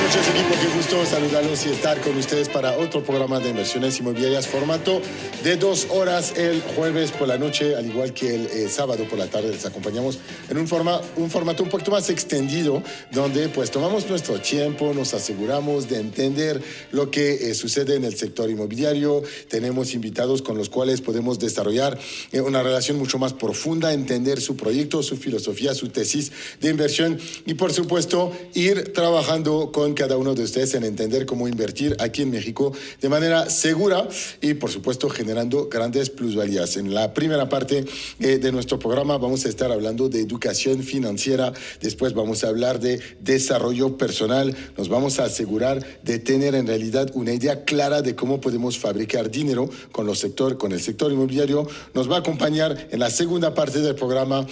noches, equipo. Qué gusto saludarlos y estar con ustedes para otro programa de inversiones inmobiliarias, formato de 2 horas el jueves por la noche, al igual que el sábado por la tarde. Les acompañamos en un formato un poquito más extendido, donde pues tomamos nuestro tiempo, nos aseguramos de entender lo que sucede en el sector inmobiliario. Tenemos invitados con los cuales podemos desarrollar una relación mucho más profunda, entender su proyecto, su filosofía, su tesis de inversión y, por supuesto, ir trabajando con cada uno de ustedes en entender cómo invertir aquí en México de manera segura y, por supuesto, generando grandes plusvalías. En la primera parte de nuestro programa vamos a estar hablando de educación financiera, después vamos a hablar de desarrollo personal, nos vamos a asegurar de tener en realidad una idea clara de cómo podemos fabricar dinero con el sector inmobiliario. Nos va a acompañar en la segunda parte del programa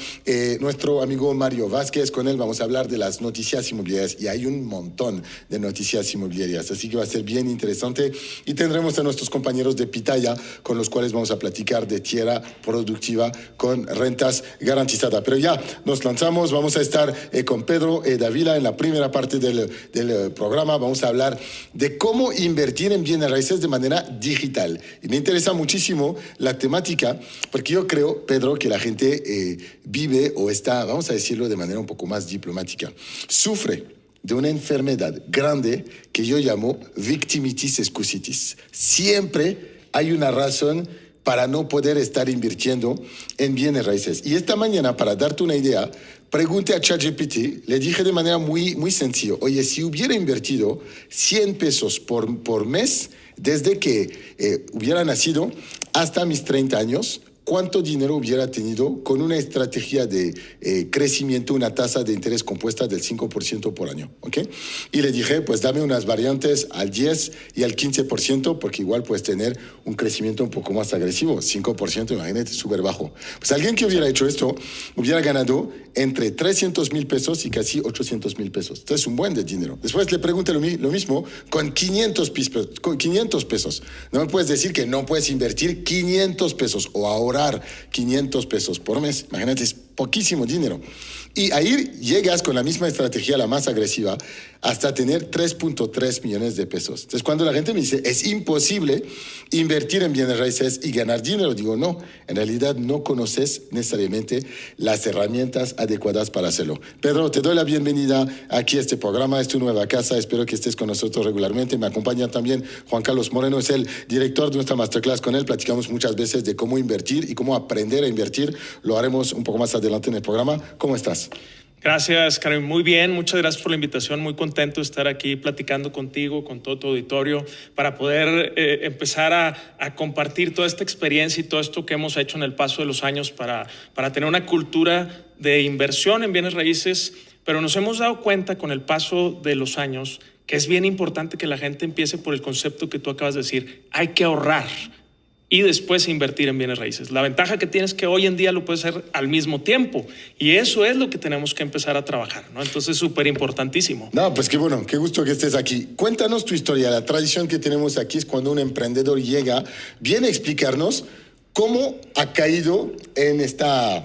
nuestro amigo Mario Vázquez. Con él vamos a hablar de las noticias inmobiliarias y hay un montón de noticias inmobiliarias, así que va a ser bien interesante y tendremos a nuestros compañeros de Pitaya con los cuales vamos a platicar de tierra productiva con rentas garantizadas. Pero ya nos lanzamos, vamos a estar con Pedro Dávila en la primera parte del programa. Vamos a hablar de cómo invertir en bienes raíces de manera digital y me interesa muchísimo la temática porque yo creo, Pedro, que la gente vive o está, vamos a decirlo de manera un poco más diplomática, sufre de una enfermedad grande que yo llamo victimitis excusitis. Siempre hay una razón para no poder estar invirtiendo en bienes raíces. Y esta mañana, para darte una idea, pregunté a ChatGPT, le dije de manera muy sencilla, oye, si hubiera invertido 100 pesos por mes desde que hubiera nacido hasta mis 30 años, ¿cuánto dinero hubiera tenido con una estrategia de crecimiento, una tasa de interés compuesta del 5% por año? ¿Ok? Y le dije, pues dame unas variantes al 10 y al 15%, porque igual puedes tener un crecimiento un poco más agresivo. 5%, imagínate, súper bajo. Pues alguien que hubiera hecho esto hubiera ganado entre 300,000 pesos y casi 800,000 pesos. Entonces, es un buen de dinero. Después le pregunté lo mismo con 500 pesos. No me puedes decir que no puedes invertir 500 pesos o ahorrar 500 pesos por mes. Imagínate, es poquísimo dinero. Y ahí llegas con la misma estrategia, la más agresiva, hasta tener 3.3 millones de pesos. Entonces, cuando la gente me dice, es imposible invertir en bienes raíces y ganar dinero, digo, no, en realidad no conoces necesariamente las herramientas adecuadas para hacerlo. Pedro, te doy la bienvenida aquí a este programa, es tu nueva casa, espero que estés con nosotros regularmente. Me acompaña también Juan Carlos Moreno, es el director de nuestra masterclass. Con él platicamos muchas veces de cómo invertir y cómo aprender a invertir. Lo haremos un poco más adelante en el programa. ¿Cómo estás? Gracias, Karim. Muy bien, muchas gracias por la invitación. Muy contento de estar aquí platicando contigo, con todo tu auditorio, para poder empezar a compartir toda esta experiencia y todo esto que hemos hecho en el paso de los años para tener una cultura de inversión en bienes raíces. Pero nos hemos dado cuenta con el paso de los años que es bien importante que la gente empiece por el concepto que tú acabas de decir. Hay que ahorrar y después invertir en bienes raíces. La ventaja que tienes es que hoy en día lo puedes hacer al mismo tiempo y eso es lo que tenemos que empezar a trabajar, ¿no? Entonces, súper importantísimo. No, pues qué bueno, qué gusto que estés aquí. Cuéntanos tu historia. La tradición que tenemos aquí es cuando un emprendedor llega, viene a explicarnos cómo ha caído en esta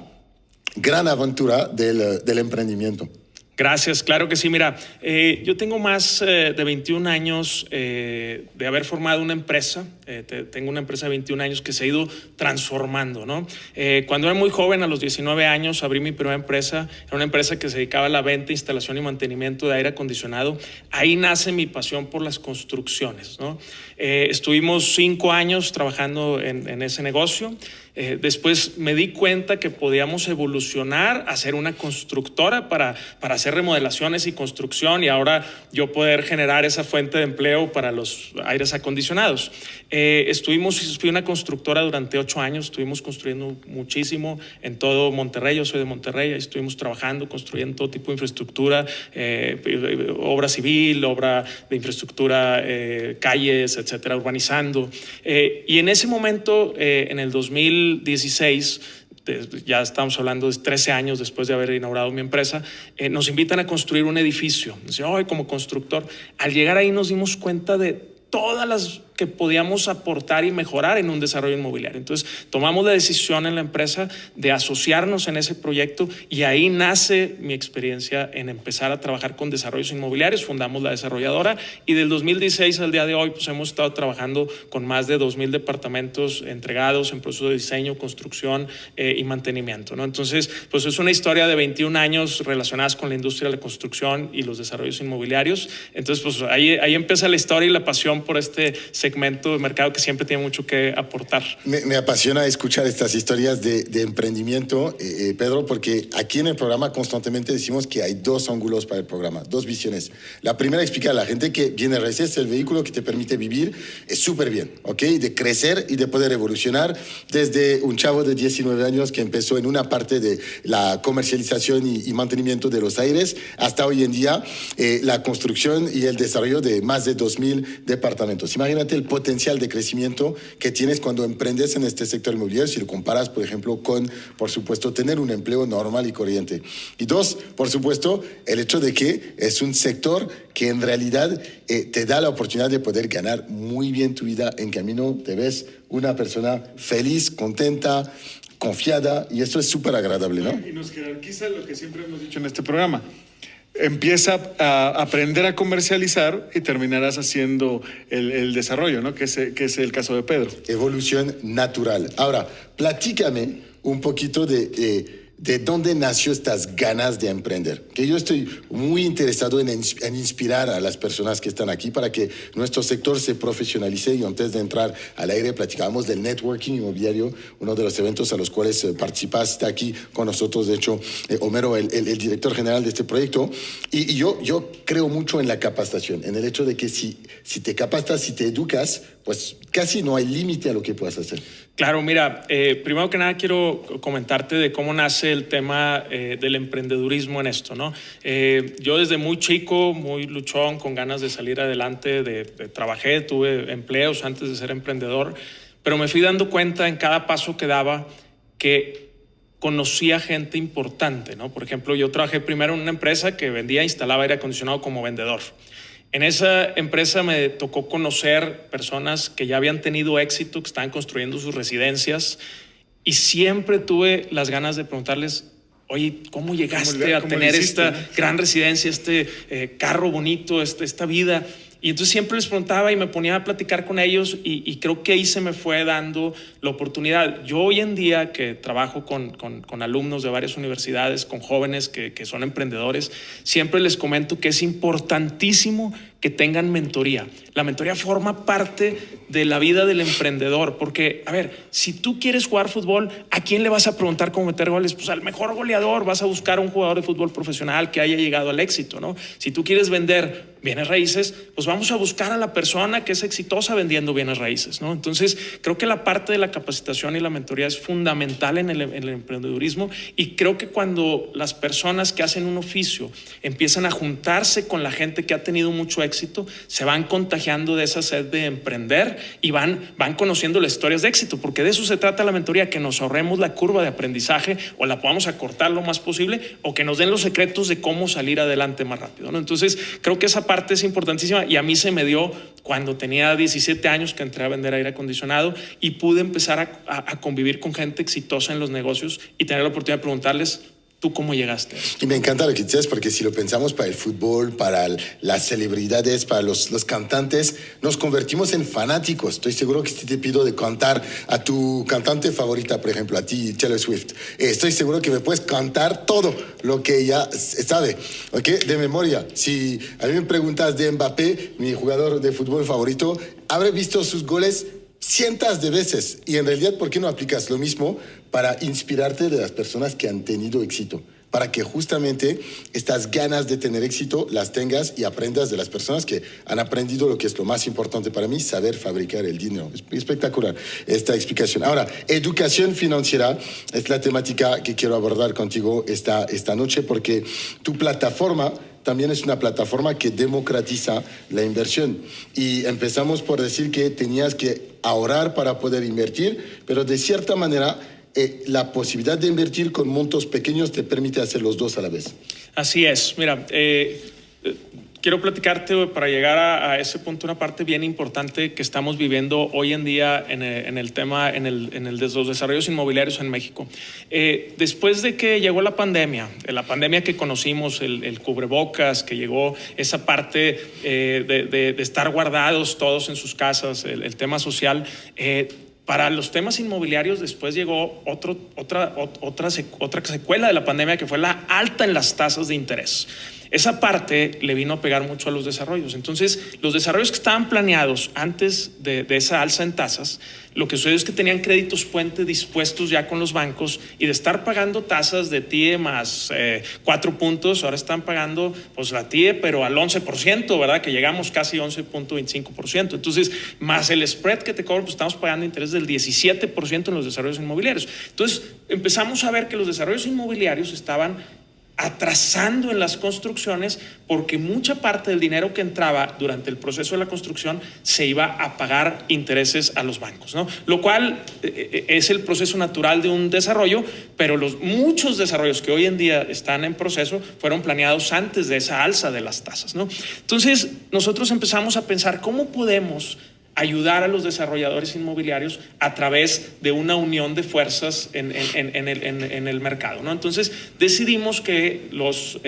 gran aventura del emprendimiento. Gracias, claro que sí. Mira, yo tengo más de 21 años de haber formado una empresa. Tengo una empresa de 21 años que se ha ido transformando, ¿no? Cuando era muy joven, a los 19 años, abrí mi primera empresa. Era una empresa que se dedicaba a la venta, instalación y mantenimiento de aire acondicionado. Ahí nace mi pasión por las construcciones, ¿no? Estuvimos 5 años trabajando en ese negocio. Después me di cuenta que podíamos evolucionar a ser una constructora para hacer remodelaciones y construcción y ahora yo poder generar esa fuente de empleo para los aires acondicionados. Fui una constructora durante 8 años, estuvimos construyendo muchísimo en todo Monterrey. Yo soy de Monterrey, ahí estuvimos trabajando, construyendo todo tipo de infraestructura, obra civil, obra de infraestructura, calles, etcétera, urbanizando. Y en ese momento, en el 2016, ya estamos hablando de 13 años después de haber inaugurado mi empresa, nos invitan a construir un edificio. Como constructor, al llegar ahí nos dimos cuenta de todas las que podíamos aportar y mejorar en un desarrollo inmobiliario. Entonces, tomamos la decisión en la empresa de asociarnos en ese proyecto y ahí nace mi experiencia en empezar a trabajar con desarrollos inmobiliarios. Fundamos la desarrolladora y del 2016 al día de hoy pues hemos estado trabajando con más de 2,000 departamentos entregados en proceso de diseño, construcción y mantenimiento, ¿no? Entonces, pues es una historia de 21 años relacionadas con la industria de la construcción y los desarrollos inmobiliarios. Entonces, pues ahí empieza la historia y la pasión por este segmento de mercado que siempre tiene mucho que aportar. Me apasiona escuchar estas historias de emprendimiento, Pedro, porque aquí en el programa constantemente decimos que hay dos ángulos para el programa, dos visiones. La primera, explica a la gente que bienes raíces es el vehículo que te permite vivir súper bien, ¿ok? De crecer y de poder evolucionar desde un chavo de 19 años que empezó en una parte de la comercialización y mantenimiento de los aires hasta hoy en día la construcción y el desarrollo de más de 2,000 departamentos. Imagínate el potencial de crecimiento que tienes cuando emprendes en este sector inmobiliario si lo comparas, por ejemplo, con, por supuesto, tener un empleo normal y corriente. Y dos, por supuesto, el hecho de que es un sector que en realidad te da la oportunidad de poder ganar muy bien tu vida en camino. Te ves una persona feliz, contenta, confiada, y esto es súper agradable, ¿no? Y nos jerarquiza lo que siempre hemos dicho en este programa. Empieza a aprender a comercializar y terminarás haciendo el desarrollo, ¿no? Que es el caso de Pedro. Evolución natural. Ahora, platícame un poquito de dónde nació estas ganas de emprender. Que yo estoy muy interesado en inspirar a las personas que están aquí para que nuestro sector se profesionalice. Y antes de entrar al aire platicábamos del networking inmobiliario, uno de los eventos a los cuales participaste aquí con nosotros. De hecho, Homero, el director general de este proyecto. Y yo creo mucho en la capacitación, en el hecho de que si te capacitas, si te educas, pues casi no hay límite a lo que puedas hacer. Claro, mira, primero que nada quiero comentarte de cómo nace el tema del emprendedurismo en esto, ¿no? Yo desde muy chico, muy luchón, con ganas de salir adelante, trabajé, tuve empleos antes de ser emprendedor, pero me fui dando cuenta en cada paso que daba que conocía gente importante, ¿no? Por ejemplo, yo trabajé primero en una empresa que vendía e instalaba aire acondicionado como vendedor. En esa empresa me tocó conocer personas que ya habían tenido éxito, que estaban construyendo sus residencias, y siempre tuve las ganas de preguntarles, oye, ¿cómo llegaste a tener esta gran residencia, este carro bonito, esta vida? Y entonces siempre les preguntaba y me ponía a platicar con ellos y creo que ahí se me fue dando la oportunidad. Yo hoy en día que trabajo con alumnos de varias universidades, con jóvenes que son emprendedores, siempre les comento que es importantísimo que tengan mentoría. La mentoría forma parte de la vida del emprendedor, porque, a ver, si tú quieres jugar fútbol, ¿a quién le vas a preguntar cómo meter goles? Pues al mejor goleador. Vas a buscar a un jugador de fútbol profesional que haya llegado al éxito, ¿no? Si tú quieres vender bienes raíces, pues vamos a buscar a la persona que es exitosa vendiendo bienes raíces, ¿no? Entonces, creo que la parte de la capacitación y la mentoría es fundamental en el emprendedurismo, y creo que cuando las personas que hacen un oficio empiezan a juntarse con la gente que ha tenido mucho éxito, se van contagiando de esa sed de emprender y van conociendo las historias de éxito, porque de eso se trata la mentoría, que nos ahorremos la curva de aprendizaje o la podamos acortar lo más posible, o que nos den los secretos de cómo salir adelante más rápido, ¿no? Entonces, creo que esa parte es importantísima, y a mí se me dio cuando tenía 17 años que entré a vender aire acondicionado y pude empezar a convivir con gente exitosa en los negocios y tener la oportunidad de preguntarles, ¿tú cómo llegaste a esto? Y me encanta lo que dices, porque si lo pensamos para el fútbol, para las celebridades, para los cantantes, nos convertimos en fanáticos. Estoy seguro que si te pido de cantar a tu cantante favorita, por ejemplo, a ti, Taylor Swift, estoy seguro que me puedes cantar todo lo que ella sabe, ¿ok? De memoria. Si a mí me preguntas de Mbappé, mi jugador de fútbol favorito, habré visto sus goles cientos de veces. Y en realidad, ¿por qué no aplicas lo mismo para inspirarte de las personas que han tenido éxito? Para que justamente estas ganas de tener éxito las tengas y aprendas de las personas que han aprendido lo que es lo más importante para mí, saber fabricar el dinero. Es espectacular esta explicación. Ahora, educación financiera es la temática que quiero abordar contigo esta noche, porque tu plataforma también es una plataforma que democratiza la inversión. Y empezamos por decir que tenías que ahorrar para poder invertir, pero de cierta manera la posibilidad de invertir con montos pequeños te permite hacer los dos a la vez. Así es. Mira, quiero platicarte para llegar a ese punto una parte bien importante que estamos viviendo hoy en día en el tema de los desarrollos inmobiliarios en México. Después de que llegó la pandemia que conocimos, el cubrebocas, que llegó esa parte de estar guardados todos en sus casas, el tema social, para los temas inmobiliarios después llegó otra secuela de la pandemia, que fue la alta en las tasas de interés. Esa parte le vino a pegar mucho a los desarrollos. Entonces, los desarrollos que estaban planeados antes de esa alza en tasas, lo que sucedió es que tenían créditos puente dispuestos ya con los bancos, y de estar pagando tasas de TIE más 4 puntos, ahora están pagando pues la TIE pero al 11%, ¿verdad? Que llegamos casi 11.25%. Entonces, más el spread que te cobran, pues estamos pagando interés del 17% en los desarrollos inmobiliarios. Entonces, empezamos a ver que los desarrollos inmobiliarios estaban atrasando en las construcciones, porque mucha parte del dinero que entraba durante el proceso de la construcción se iba a pagar intereses a los bancos, ¿no? Lo cual es el proceso natural de un desarrollo, pero muchos desarrollos que hoy en día están en proceso fueron planeados antes de esa alza de las tasas, ¿no? Entonces, nosotros empezamos a pensar cómo podemos ayudar a los desarrolladores inmobiliarios a través de una unión de fuerzas en el mercado, ¿no? Entonces decidimos que los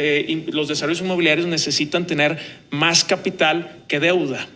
desarrollos inmobiliarios necesitan tener más capital que deuda.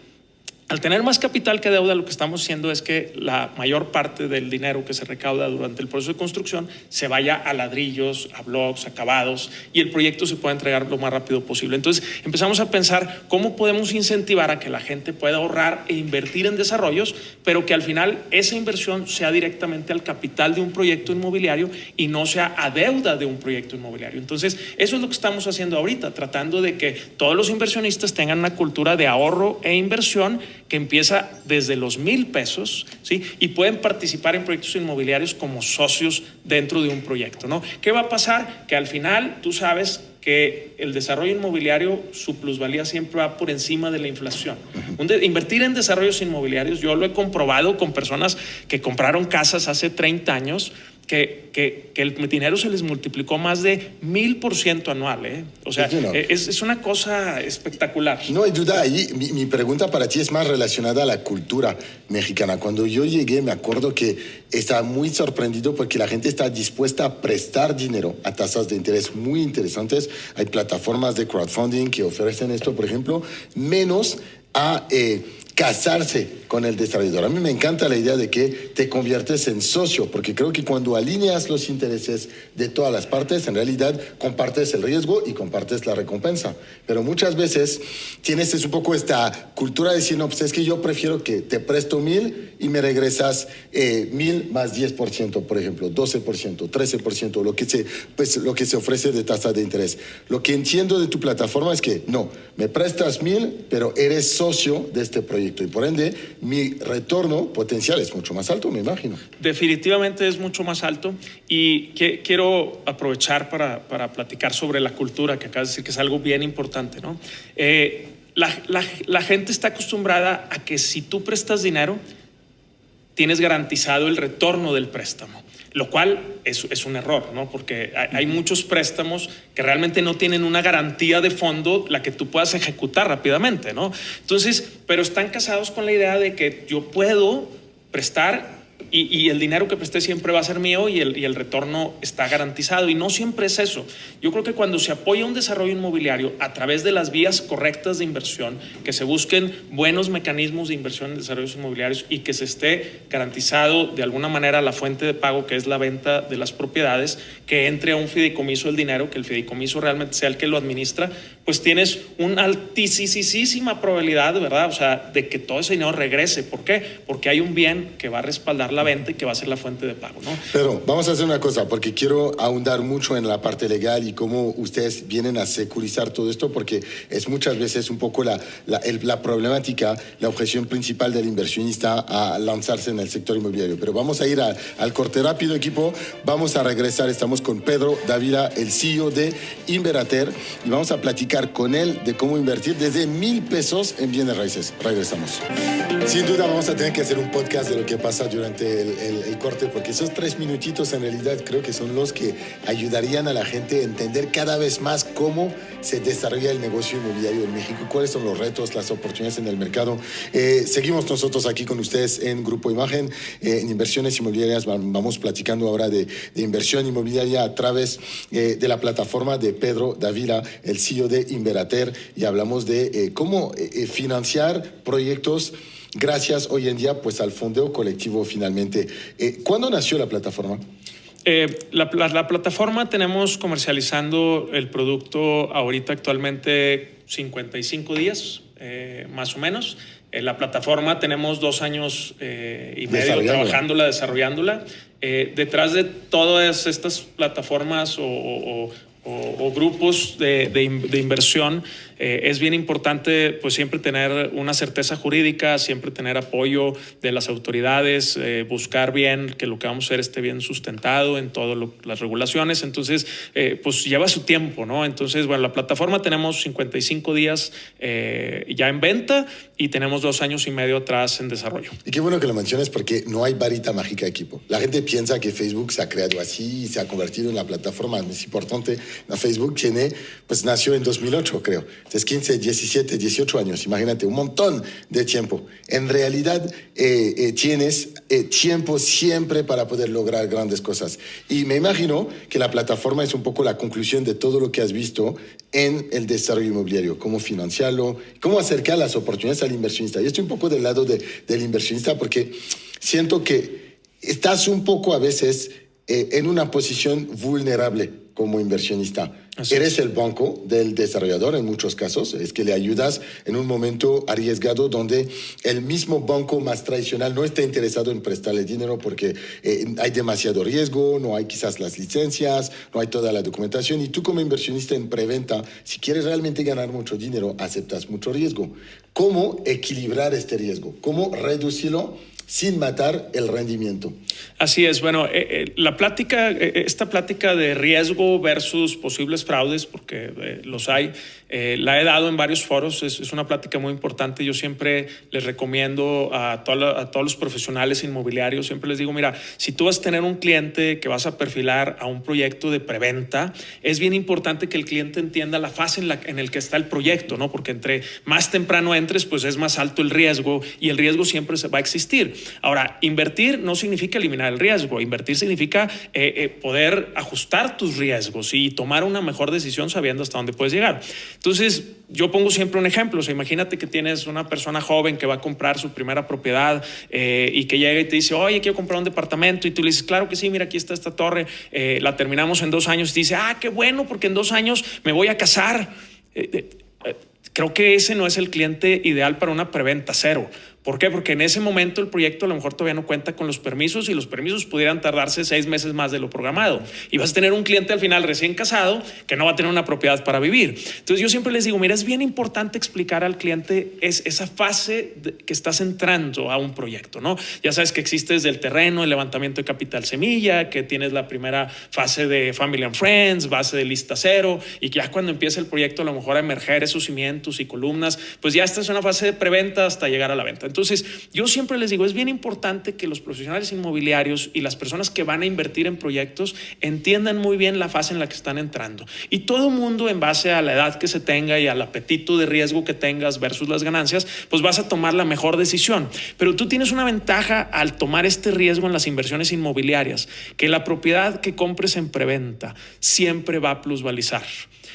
Al tener más capital que deuda, lo que estamos haciendo es que la mayor parte del dinero que se recauda durante el proceso de construcción se vaya a ladrillos, a blocks, acabados, y el proyecto se pueda entregar lo más rápido posible. Entonces empezamos a pensar cómo podemos incentivar a que la gente pueda ahorrar e invertir en desarrollos, pero que al final esa inversión sea directamente al capital de un proyecto inmobiliario y no sea a deuda de un proyecto inmobiliario. Entonces eso es lo que estamos haciendo ahorita, tratando de que todos los inversionistas tengan una cultura de ahorro e inversión que empieza desde los $1,000, ¿sí? Y pueden participar en proyectos inmobiliarios como socios dentro de un proyecto, ¿no? ¿Qué va a pasar? Que al final tú sabes que el desarrollo inmobiliario, su plusvalía siempre va por encima de la inflación. Invertir en desarrollos inmobiliarios, yo lo he comprobado con personas que compraron casas hace 30 años, que el dinero se les multiplicó más de 1000% anual, ¿eh? O sea, es una cosa espectacular. No hay duda. Ahí mi pregunta para ti es más relacionada a la cultura mexicana. Cuando yo llegué, me acuerdo que estaba muy sorprendido porque la gente está dispuesta a prestar dinero a tasas de interés muy interesantes. Hay plataformas de crowdfunding que ofrecen esto, por ejemplo, menos a casarse con el desarrollador. A mí me encanta la idea de que te conviertes en socio, porque creo que cuando alineas los intereses de todas las partes, en realidad compartes el riesgo y compartes la recompensa. Pero muchas veces tienes un poco esta cultura de decir, no, pues es que yo prefiero que te presto 1,000 y me regresas 1,000 más 10%, por ejemplo, 12%, 13%, lo que se ofrece de tasa de interés. Lo que entiendo de tu plataforma es que no, me prestas 1,000, pero eres socio de este proyecto. Y por ende, mi retorno potencial es mucho más alto, me imagino. Definitivamente es mucho más alto, y quiero aprovechar para platicar sobre la cultura, que acabas de decir que es algo bien importante, ¿no? La gente está acostumbrada a que si tú prestas dinero, tienes garantizado el retorno del préstamo, lo cual es un error, ¿no? Porque hay muchos préstamos que realmente no tienen una garantía de fondo la que tú puedas ejecutar rápidamente, ¿no? Entonces, pero están casados con la idea de que yo puedo prestar y el dinero que presté siempre va a ser mío y el retorno está garantizado, y no siempre es eso. Yo creo que cuando se apoya un desarrollo inmobiliario a través de las vías correctas de inversión, que se busquen buenos mecanismos de inversión en desarrollos inmobiliarios y que se esté garantizado de alguna manera la fuente de pago, que es la venta de las propiedades, que entre a un fideicomiso el dinero, que el fideicomiso realmente sea el que lo administra, pues tienes una altísima probabilidad, ¿verdad? O sea, de que todo ese dinero regrese. ¿Por qué? Porque hay un bien que va a respaldar la venta y que va a ser la fuente de pago, ¿no? Pero vamos a hacer una cosa, porque quiero ahondar mucho en la parte legal y cómo ustedes vienen a securizar todo esto, porque es muchas veces un poco la problemática, la objeción principal del inversionista a lanzarse en el sector inmobiliario. Pero vamos a ir al corte rápido, equipo. Vamos a regresar. Estamos con Pedro Dávila, el CEO de Inverater, y vamos a platicar con él de cómo invertir desde $1,000 en bienes raíces. Regresamos. Sin duda vamos a tener que hacer un podcast de lo que pasa durante el corte, porque esos 3 minutitos en realidad creo que son los que ayudarían a la gente a entender cada vez más cómo se desarrolla el negocio inmobiliario en México? ¿Cuáles son los retos, las oportunidades en el mercado? Seguimos nosotros aquí con ustedes en Grupo Imagen, en Inversiones Inmobiliarias. Vamos platicando ahora de inversión inmobiliaria a través de la plataforma de Pedro Dávila, el CEO de Inverater, y hablamos de cómo financiar proyectos gracias hoy en día pues al fondeo colectivo finalmente. ¿Cuándo nació la plataforma? La plataforma tenemos comercializando el producto ahorita actualmente 55 días, más o menos. La plataforma tenemos 2 años y medio trabajándola, desarrollándola. Detrás de todas estas plataformas o grupos de inversión, es bien importante pues siempre tener una certeza jurídica, siempre tener apoyo de las autoridades, buscar bien que lo que vamos a hacer esté bien sustentado en todas las regulaciones. Entonces, pues lleva su tiempo, ¿no? Entonces, bueno, la plataforma tenemos 55 días ya en venta y tenemos 2 años y medio atrás en desarrollo. Y qué bueno que lo menciones porque no hay varita mágica, equipo. La gente piensa que Facebook se ha creado así y se ha convertido en la plataforma más importante. Facebook pues nació en 2008, creo. Entonces, 15, 17, 18 años, imagínate, un montón de tiempo. En realidad, tienes tiempo siempre para poder lograr grandes cosas. Y me imagino que la plataforma es un poco la conclusión de todo lo que has visto en el desarrollo inmobiliario, cómo financiarlo, cómo acercar las oportunidades al inversionista. Yo estoy un poco del lado del inversionista porque siento que estás un poco a veces en una posición vulnerable como inversionista. Eres el banco del desarrollador en muchos casos, es que le ayudas en un momento arriesgado donde el mismo banco más tradicional no está interesado en prestarle dinero porque hay demasiado riesgo, no hay quizás las licencias, no hay toda la documentación, y tú como inversionista en preventa, si quieres realmente ganar mucho dinero, aceptas mucho riesgo. ¿Cómo equilibrar este riesgo? ¿Cómo reducirlo sin matar el rendimiento? Así es. Bueno, esta plática de riesgo versus posibles fraudes, porque los hay, la he dado en varios foros. Es una plática muy importante. Yo siempre les recomiendo a todos los profesionales inmobiliarios, siempre les digo, mira, si tú vas a tener un cliente que vas a perfilar a un proyecto de preventa, es bien importante que el cliente entienda la fase en el que está el proyecto, ¿no? Porque entre más temprano entres, pues es más alto el riesgo y el riesgo siempre va a existir. Ahora, invertir no significa eliminar el riesgo. Invertir significa poder ajustar tus riesgos y tomar una mejor decisión sabiendo hasta dónde puedes llegar. Entonces, yo pongo siempre un ejemplo. O sea, imagínate que tienes una persona joven que va a comprar su primera propiedad y que llega y te dice, oye, quiero comprar un departamento. Y tú le dices, claro que sí, mira, aquí está esta torre. La terminamos en 2 años. Y te dice, qué bueno, porque en 2 años me voy a casar. Creo que ese no es el cliente ideal para una preventa cero. ¿Por qué? Porque en ese momento el proyecto a lo mejor todavía no cuenta con los permisos y los permisos pudieran tardarse 6 meses más de lo programado. Y vas a tener un cliente al final recién casado que no va a tener una propiedad para vivir. Entonces yo siempre les digo, mira, es bien importante explicar al cliente esa fase que estás entrando a un proyecto, ¿no? Ya sabes que existe desde el terreno, el levantamiento de capital semilla, que tienes la primera fase de Family and Friends, base de lista cero, y que ya cuando empieza el proyecto a lo mejor a emerger esos cimientos y columnas, pues ya esta es una fase de preventa hasta llegar a la venta. Entonces, yo siempre les digo, es bien importante que los profesionales inmobiliarios y las personas que van a invertir en proyectos entiendan muy bien la fase en la que están entrando. Y todo mundo, en base a la edad que se tenga y al apetito de riesgo que tengas versus las ganancias, pues vas a tomar la mejor decisión. Pero tú tienes una ventaja al tomar este riesgo en las inversiones inmobiliarias, que la propiedad que compres en preventa siempre va a plusvalizar.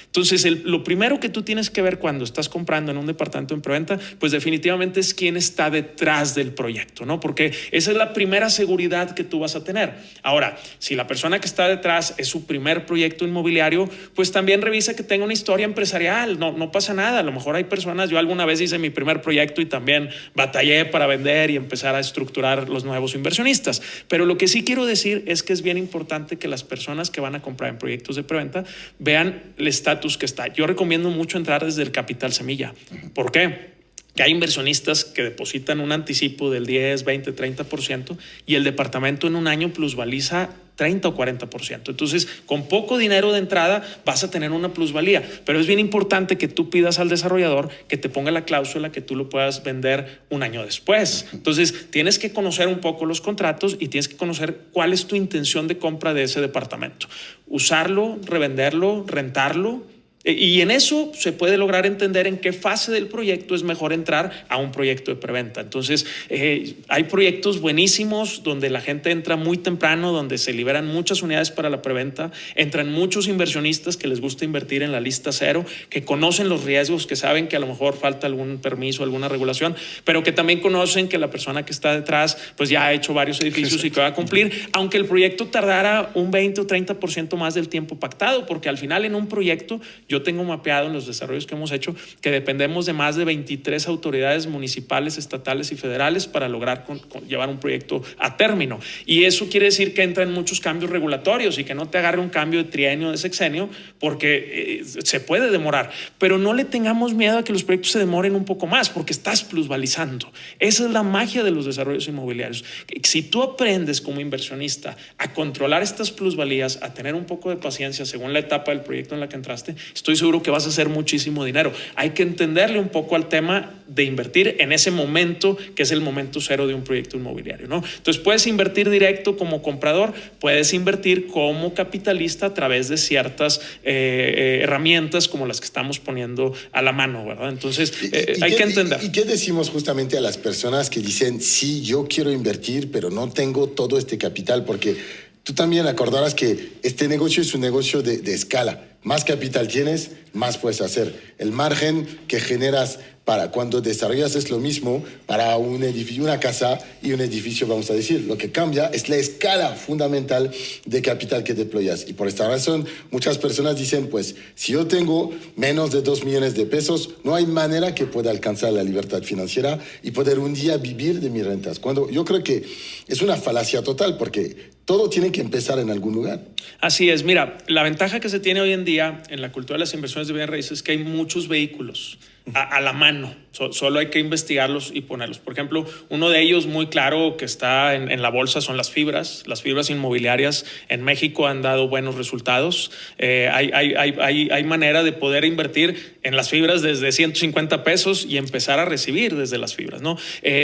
Entonces, lo primero que tú tienes que ver cuando estás comprando en un departamento en preventa, pues definitivamente es quién está detrás del proyecto, ¿no? Porque esa es la primera seguridad que tú vas a tener. Ahora, si la persona que está detrás es su primer proyecto inmobiliario, pues también revisa que tenga una historia empresarial. No pasa nada. A lo mejor hay personas, yo alguna vez hice mi primer proyecto y también batallé para vender y empezar a estructurar los nuevos inversionistas. Pero lo que sí quiero decir es que es bien importante que las personas que van a comprar en proyectos de preventa vean el estatus que está. Yo recomiendo mucho entrar desde el capital semilla. ¿Por qué? Que hay inversionistas que depositan un anticipo del 10, 20, 30% y el departamento en un año plusvaliza 30 o 40%. Entonces, con poco dinero de entrada vas a tener una plusvalía, pero es bien importante que tú pidas al desarrollador que te ponga la cláusula que tú lo puedas vender un año después. Entonces, tienes que conocer un poco los contratos y tienes que conocer cuál es tu intención de compra de ese departamento. Usarlo, revenderlo, rentarlo. Y en eso se puede lograr entender en qué fase del proyecto es mejor entrar a un proyecto de preventa. Entonces, hay proyectos buenísimos donde la gente entra muy temprano, donde se liberan muchas unidades para la preventa, entran muchos inversionistas que les gusta invertir en la lista cero, que conocen los riesgos, que saben que a lo mejor falta algún permiso, alguna regulación, pero que también conocen que la persona que está detrás pues ya ha hecho varios edificios y que va a cumplir, aunque el proyecto tardara un 20 o 30% más del tiempo pactado, porque al final en un proyecto yo tengo mapeado en los desarrollos que hemos hecho que dependemos de más de 23 autoridades municipales, estatales y federales para lograr llevar un proyecto a término. Y eso quiere decir que entran muchos cambios regulatorios y que no te agarre un cambio de trienio, de sexenio, porque se puede demorar. Pero no le tengamos miedo a que los proyectos se demoren un poco más, porque estás plusvalizando. Esa es la magia de los desarrollos inmobiliarios. Si tú aprendes como inversionista a controlar estas plusvalías, a tener un poco de paciencia según la etapa del proyecto en la que entraste, estoy seguro que vas a hacer muchísimo dinero. Hay que entenderle un poco al tema de invertir en ese momento que es el momento cero de un proyecto inmobiliario, ¿no? Entonces puedes invertir directo como comprador, puedes invertir como capitalista a través de ciertas herramientas como las que estamos poniendo a la mano, ¿verdad? Entonces hay que entender. ¿Y qué decimos justamente a las personas que dicen, sí, yo quiero invertir, pero no tengo todo este capital? Porque tú también acordarás que este negocio es un negocio de escala. Más capital tienes, más puedes hacer. El margen que generas para cuando desarrollas es lo mismo para un edificio, una casa y un edificio, vamos a decir. Lo que cambia es la escala fundamental de capital que deployas. Y por esta razón, muchas personas dicen, pues, si yo tengo menos de 2 millones de pesos, no hay manera que pueda alcanzar la libertad financiera y poder un día vivir de mis rentas. Cuando yo creo que es una falacia total, porque todo tiene que empezar en algún lugar. Así es. Mira, la ventaja que se tiene hoy en día en la cultura de las inversiones de bienes raíces es que hay muchos vehículos a la mano. Solo hay que investigarlos y ponerlos. Por ejemplo, uno de ellos muy claro que está en la bolsa son las fibras. Las fibras inmobiliarias en México han dado buenos resultados. Hay manera de poder invertir en las fibras desde 150 pesos y empezar a recibir desde las fibras, ¿no?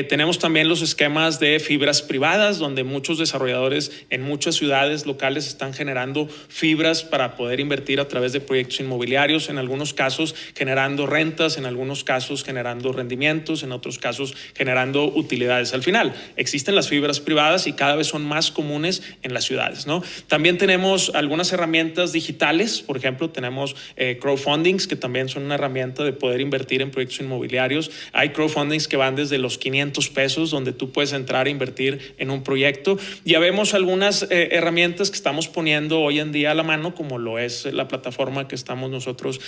Tenemos también los esquemas de fibras privadas, donde muchos desarrolladores en muchas ciudades locales están generando fibras para poder invertir a través de proyectos inmobiliarios, en algunos casos generando rentas, en algunos casos generando rendimientos, en otros casos generando utilidades. Al final, existen las fibras privadas y cada vez son más comunes en las ciudades, ¿no? También tenemos algunas herramientas digitales, por ejemplo, tenemos crowdfundings, que también son una herramienta de poder invertir en proyectos inmobiliarios. Hay crowdfundings que van desde los 500 pesos, donde tú puedes entrar a invertir en un proyecto. Ya vemos algunas herramientas que estamos poniendo hoy en día a la mano, como lo es la plataforma que estamos nosotros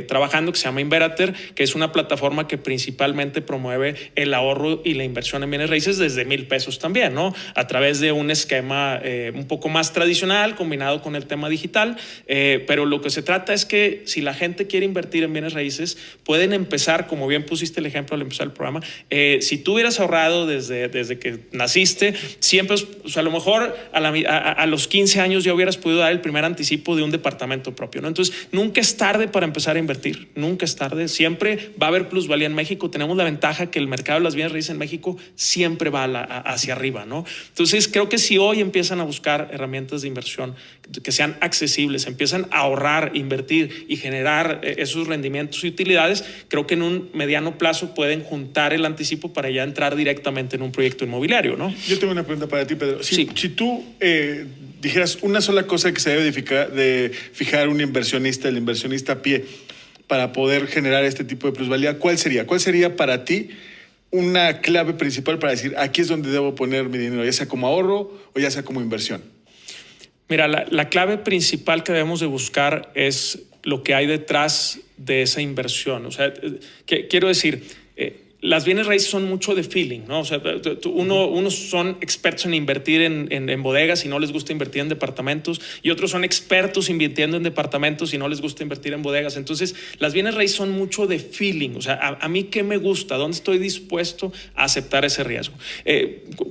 trabajando, que se llama Inverater, que es una plataforma que principalmente promueve el ahorro y la inversión en bienes raíces desde 1,000 pesos también, ¿no? A través de un esquema un poco más tradicional combinado con el tema digital, pero lo que se trata es que si la gente quiere invertir en bienes raíces, pueden empezar, como bien pusiste el ejemplo al empezar el programa, si tú hubieras ahorrado desde que naciste, siempre, o sea, a lo mejor a los 15 años ya hubieras podido dar el primer anticipo de un departamento propio, ¿no? Entonces, nunca es tarde para empezar a invertir, nunca es tarde, siempre va a haber plusvalía en México. Tenemos la ventaja que el mercado de las bienes raíces en México siempre va hacia arriba, ¿no? Entonces, creo que si hoy empiezan a buscar herramientas de inversión que sean accesibles, empiezan a ahorrar, invertir y generar esos rendimientos y utilidades, creo que en un mediano plazo pueden juntar el anticipo para ya entrar directamente en un proyecto inmobiliario, ¿no? Yo tengo una pregunta para ti, Pedro. Sí. Si tú dijeras una sola cosa que se debe de fijar un inversionista, el inversionista a pie, para poder generar este tipo de plusvalía, ¿cuál sería? ¿Cuál sería para ti una clave principal para decir, aquí es donde debo poner mi dinero, ya sea como ahorro o ya sea como inversión? Mira, la clave principal que debemos de buscar es lo que hay detrás de esa inversión. O sea, quiero decir, las bienes raíces son mucho de feeling, ¿no? O sea, unos son expertos en invertir en bodegas y no les gusta invertir en departamentos, y otros son expertos invirtiendo en departamentos y no les gusta invertir en bodegas. Entonces, las bienes raíces son mucho de feeling. O sea, a mí qué me gusta, dónde estoy dispuesto a aceptar ese riesgo.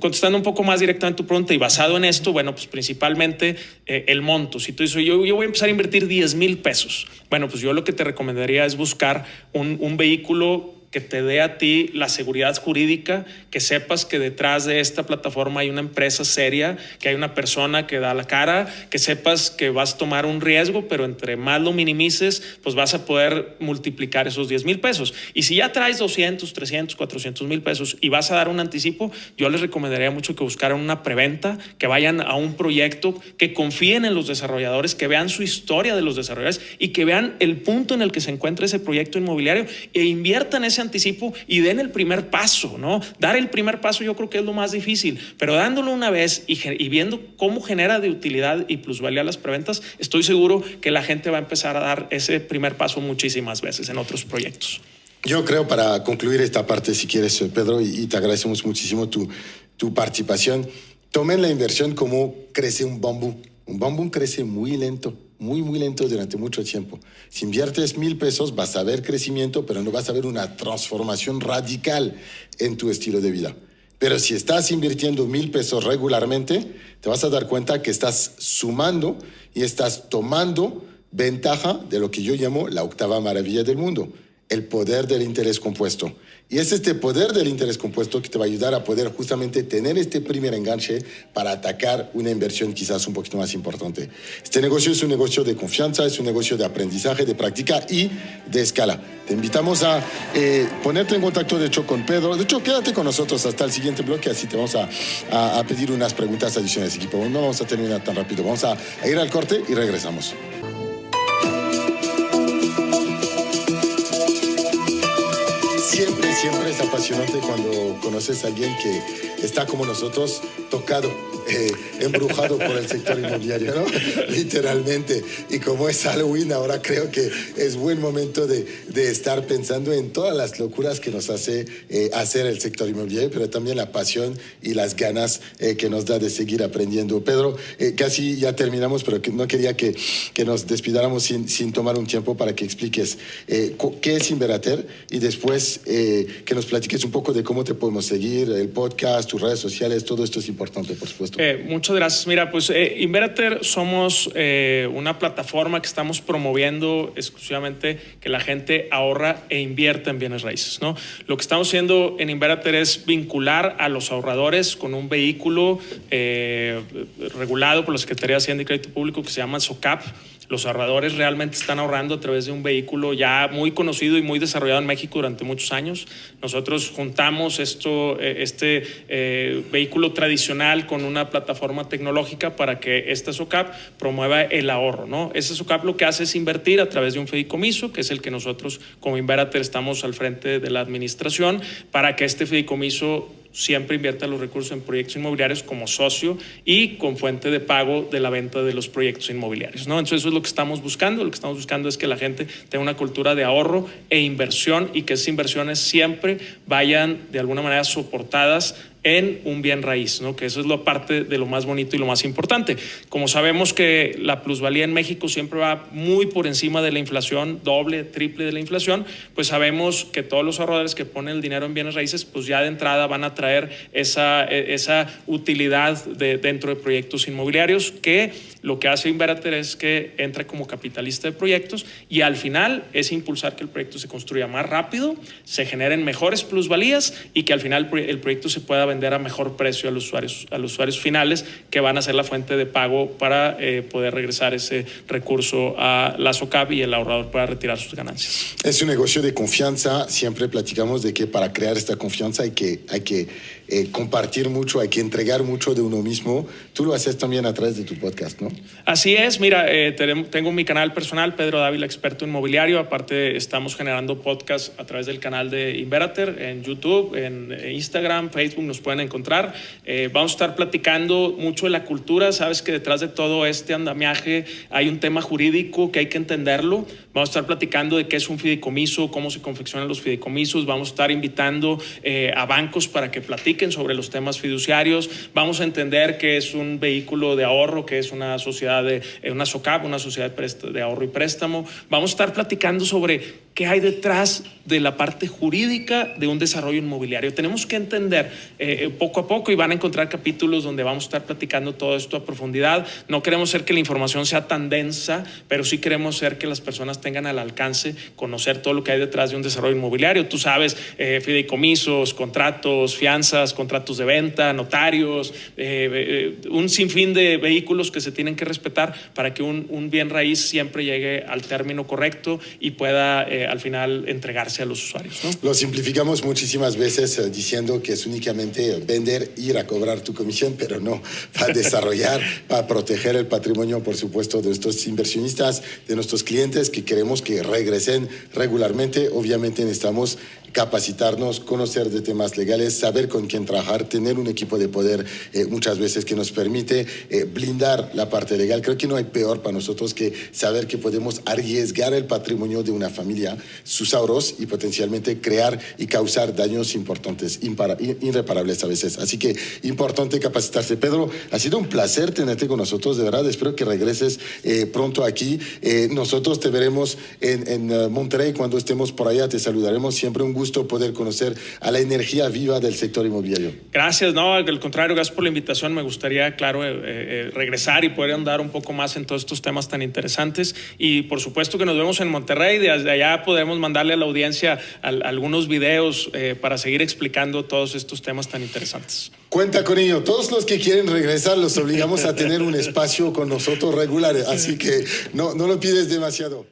Contestando un poco más directamente tu pregunta y basado en esto, bueno, pues principalmente el monto. Si tú dices, yo voy a empezar a invertir 10,000 pesos, bueno, pues yo lo que te recomendaría es buscar un vehículo que te dé a ti la seguridad jurídica, que sepas que detrás de esta plataforma hay una empresa seria, que hay una persona que da la cara, que sepas que vas a tomar un riesgo, pero entre más lo minimices, pues vas a poder multiplicar esos 10,000 pesos. Y si ya traes 200, 300, 400 mil pesos y vas a dar un anticipo, yo les recomendaría mucho que buscaran una preventa, que vayan a un proyecto, que confíen en los desarrolladores, que vean su historia de los desarrolladores y que vean el punto en el que se encuentra ese proyecto inmobiliario e inviertan ese anticipo y den el primer paso, ¿no? Dar el primer paso yo creo que es lo más difícil, pero dándolo una vez y viendo cómo genera de utilidad y plusvalía las preventas, estoy seguro que la gente va a empezar a dar ese primer paso muchísimas veces en otros proyectos. Yo creo, para concluir esta parte, si quieres, Pedro, y te agradecemos muchísimo tu participación, tomen la inversión como crece un bambú. Un bambú crece muy lento, muy lento durante mucho tiempo. Si inviertes 1,000 pesos, vas a ver crecimiento, pero no vas a ver una transformación radical en tu estilo de vida. Pero si estás invirtiendo 1,000 pesos regularmente, te vas a dar cuenta que estás sumando y estás tomando ventaja de lo que yo llamo la octava maravilla del mundo, el poder del interés compuesto. Y es este poder del interés compuesto que te va a ayudar a poder justamente tener este primer enganche para atacar una inversión quizás un poquito más importante. Este negocio es un negocio de confianza, es un negocio de aprendizaje, de práctica y de escala. Te invitamos a ponerte en contacto, de hecho, con Pedro. De hecho, quédate con nosotros hasta el siguiente bloque, así te vamos a pedir unas preguntas adicionales, equipo. No vamos a terminar tan rápido. Vamos a ir al corte y regresamos. Siempre es apasionante cuando conoces a alguien que está como nosotros, tocado, embrujado por el sector inmobiliario, ¿no? Literalmente. Y como es Halloween, ahora creo que es buen momento de estar pensando en todas las locuras que nos hace hacer el sector inmobiliario, pero también la pasión y las ganas que nos da de seguir aprendiendo. Pedro, casi ya terminamos, pero no quería que nos despidáramos sin tomar un tiempo para que expliques qué es Inverater y después que nos platiques un poco de cómo te podemos seguir, el podcast, tus redes sociales. Todo esto es importante, por supuesto. Muchas gracias. Mira, pues Inverater somos una plataforma que estamos promoviendo exclusivamente que la gente ahorra e invierta en bienes raíces, ¿no? Lo que estamos haciendo en Inverater es vincular a los ahorradores con un vehículo regulado por la Secretaría de Hacienda y Crédito Público que se llama SOCAP. Los ahorradores realmente están ahorrando a través de un vehículo ya muy conocido y muy desarrollado en México durante muchos años. Nosotros juntamos este vehículo tradicional con una plataforma tecnológica para que esta SOCAP promueva el ahorro, ¿no? Esta SOCAP lo que hace es invertir a través de un fideicomiso, que es el que nosotros como Inverater estamos al frente de la administración, para que este fideicomiso siempre invierta los recursos en proyectos inmobiliarios como socio y con fuente de pago de la venta de los proyectos inmobiliarios, ¿no? Entonces eso es lo que estamos buscando. Lo que estamos buscando es que la gente tenga una cultura de ahorro e inversión y que esas inversiones siempre vayan de alguna manera soportadas en un bien raíz, ¿no? Que eso es la parte de lo más bonito y lo más importante. Como sabemos que la plusvalía en México siempre va muy por encima de la inflación, doble, triple de la inflación, pues sabemos que todos los ahorradores que ponen el dinero en bienes raíces, pues ya de entrada van a traer esa utilidad dentro de proyectos inmobiliarios, que lo que hace Inverater es que entra como capitalista de proyectos y al final es impulsar que el proyecto se construya más rápido, se generen mejores plusvalías y que al final el proyecto se pueda vender a mejor precio a los usuarios finales, que van a ser la fuente de pago para poder regresar ese recurso a la SOCAP y el ahorrador pueda retirar sus ganancias. Es un negocio de confianza. Siempre platicamos de que para crear esta confianza hay que compartir mucho, hay que entregar mucho de uno mismo. Tú lo haces también a través de tu podcast, ¿no? Así es. Mira, tengo mi canal personal, Pedro Dávila, experto inmobiliario. Aparte, estamos generando podcasts a través del canal de Inverater en YouTube, en Instagram, Facebook, nos pueden encontrar. Vamos a estar platicando mucho de la cultura. Sabes que detrás de todo este andamiaje hay un tema jurídico que hay que entenderlo. Vamos a estar platicando de qué es un fideicomiso, cómo se confeccionan los fideicomisos. Vamos a estar invitando a bancos para que platiquen sobre los temas fiduciarios. Vamos a entender qué es un vehículo de ahorro, qué es una sociedad una SOCAP, una sociedad de ahorro y préstamo. Vamos a estar platicando sobre qué hay detrás de la parte jurídica de un desarrollo inmobiliario. Tenemos que entender poco a poco, y van a encontrar capítulos donde vamos a estar platicando todo esto a profundidad. No queremos ser que la información sea tan densa, pero sí queremos ser que las personas tengan al alcance conocer todo lo que hay detrás de un desarrollo inmobiliario. Tú sabes, fideicomisos, contratos, fianzas, contratos de venta, notarios, un sinfín de vehículos que se tienen que respetar para que un bien raíz siempre llegue al término correcto y pueda al final entregarse a los usuarios, ¿no? Lo simplificamos muchísimas veces diciendo que es únicamente vender, ir a cobrar tu comisión, pero no, para desarrollar, para proteger el patrimonio, por supuesto, de nuestros inversionistas, de nuestros clientes que queremos que regresen regularmente. Obviamente necesitamos capacitarnos, conocer de temas legales, saber con quién trabajar, tener un equipo de poder muchas veces que nos permite blindar la parte legal. Creo que no hay peor para nosotros que saber que podemos arriesgar el patrimonio de una familia, sus ahorros, y potencialmente crear y causar daños importantes, irreparables a veces. Así que importante capacitarse. Pedro, ha sido un placer tenerte con nosotros, de verdad. Espero que regreses pronto aquí. Nosotros te veremos en Monterrey cuando estemos por allá. Te saludaremos. Siempre un gusto poder conocer a la energía viva del sector inmobiliario. Gracias, no, al contrario, gracias por la invitación. Me gustaría, claro, regresar y poder andar un poco más en todos estos temas tan interesantes. Y por supuesto que nos vemos en Monterrey. Desde allá podemos mandarle a la audiencia algunos videos para seguir explicando todos estos temas tan interesantes. Cuenta con ello. Todos los que quieren regresar los obligamos a tener un espacio con nosotros regular. Así que no lo pides demasiado.